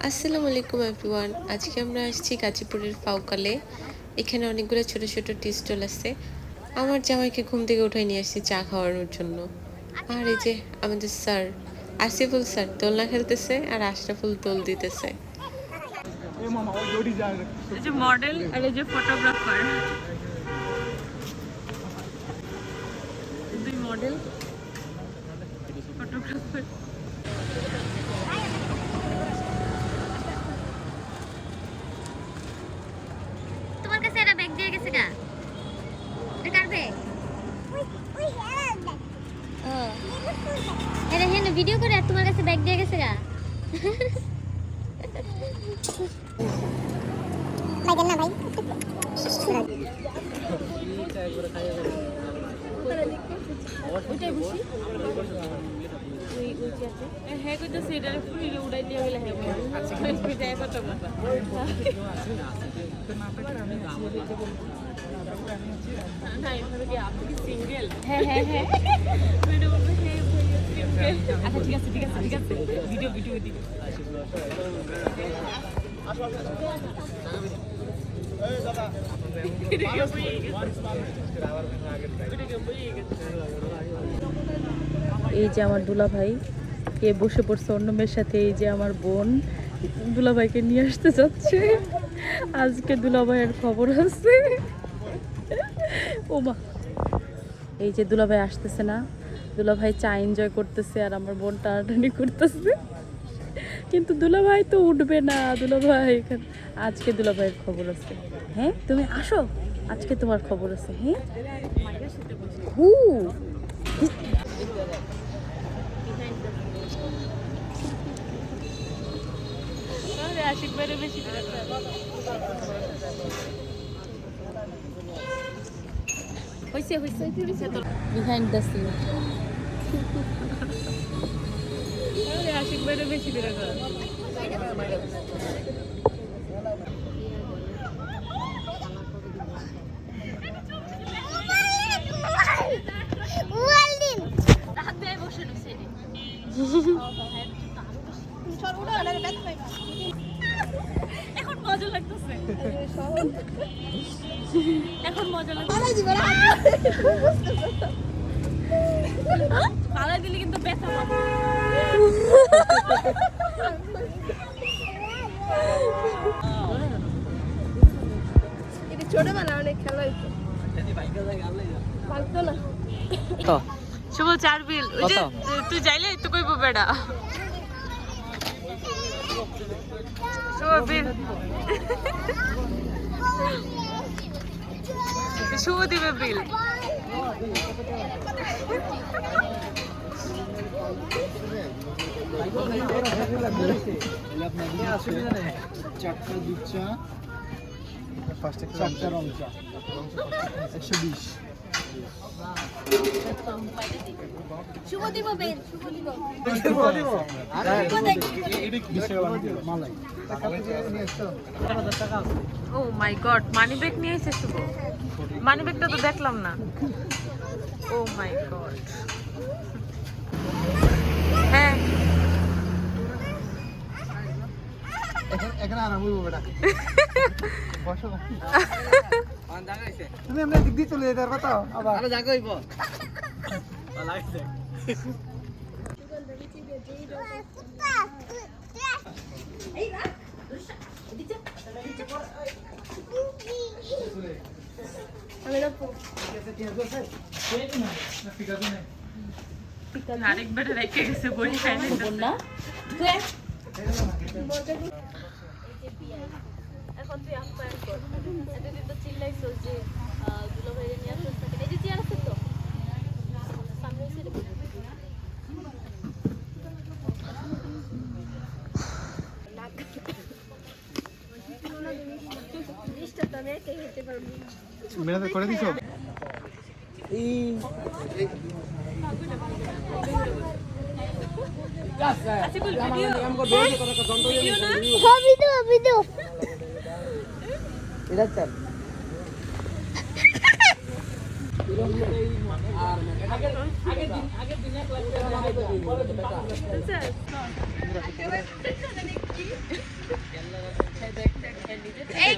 আসসালামু আলাইকুম এভরিওয়ান। আজকে আমরা আসছি গাজীপুরের ফাউকালে। এখানে অনেকগুলো ছোট ছোট টি স্টল আছে। আমার জামাইকে ঘুম থেকে উঠাই নিয়ে আসছি চা খাওয়ানোর জন্য। আর এই যে আমাদের স্যার আসিফুল স্যার দোলনা খেলতেছে আর আশরাফুল দোল দিতেছে। এই যে মডেল আর এই যে ফটোগ্রাফার, দুই মডেল ফটোগ্রাফার। তোমার কাছে এটা ব্যাগ দিয়ে গেছে গা? এটা কার ব্যাগ? এটা হেন ভিডিও করে আর তোমার কাছে ব্যাগ দিয়ে গেছে গা? ভাই দেন না ভাই। ওইটাই বসি হ্যাঁ কইতেছে এটা ফুলি উড়াই দিয়ে গেলে হ্যাঁ সিঙ্গেল হ্যাঁ হ্যাঁ হ্যাঁ আচ্ছা ঠিক আছে ঠিক আছে ঠিক আছে ভিডিও ভিডিও দিই এই যে আমার দুলা ভাই কে বসে পড়ছে অন্য মেয়ের সাথে। এই যে আমার বোন দুলা ভাইকে নিয়ে আসতে যাচ্ছে। আজকে দুলা ভাইয়ের খবর আছে। ও মা, এই যে দুলা ভাই আসতেছে না, দুলা ভাই চা এনজয় করতেছে আর আমার বোন টানাটানি করতেছে। কিন্তু দুলা ভাই তো উঠবে না। দুলা ভাই এখানে আজকে দুলা ভাইয়ের খবর আছে। হ্যাঁ তুমি আসো, আজকে তোমার খবর আছে। হ্যাঁ হু আশিক বাইরে বেশি হইছে হইছে বিহাইন্ড দ্য সিন আশিক বাইরে বেশি করে এখন মজা লাগতেছে, এখন মজা লাগতেছে। পালা দিলে কিন্তু ব্যথা পাবে। এটা ছোটবেলা অনেক খেলা হইতো। পারতো না। শুভ চার বিল ওই যে তুই যাইলে তো কইব বেড়া শুভ বিল শুভ দিবে বিল। চারটা দুধ চা, চারটা রং চা, 120। শুভ দিব বেন, শুভ দিব। মালাই ও মাই গড, মানি ব্যাগ নিয়ে এসে শুভ। মানি ব্যাগটা তো দেখলাম না। ও মাই গড, হ্যাঁ এখানে আরাম হইব বেটা। বসো তুমি আমরা দিক দিয়ে চলে যেতে পারবা তো আবার জায়গা হইব লাগাইছে। আরেকবার রেখে গেছে বড়ি খাই না। এখন তুই আপ্যায়ন কর। এতদিন তো চিল্লাইছো যে দুলা ভাইরে নিয়ে আসছ না কেন? এই যে চেয়ার আছে তো সামনে এসে রেখে মেরাতে করে দিছো? ভিডিও এটা চাল আগের দিন এক লাখ টাকা এই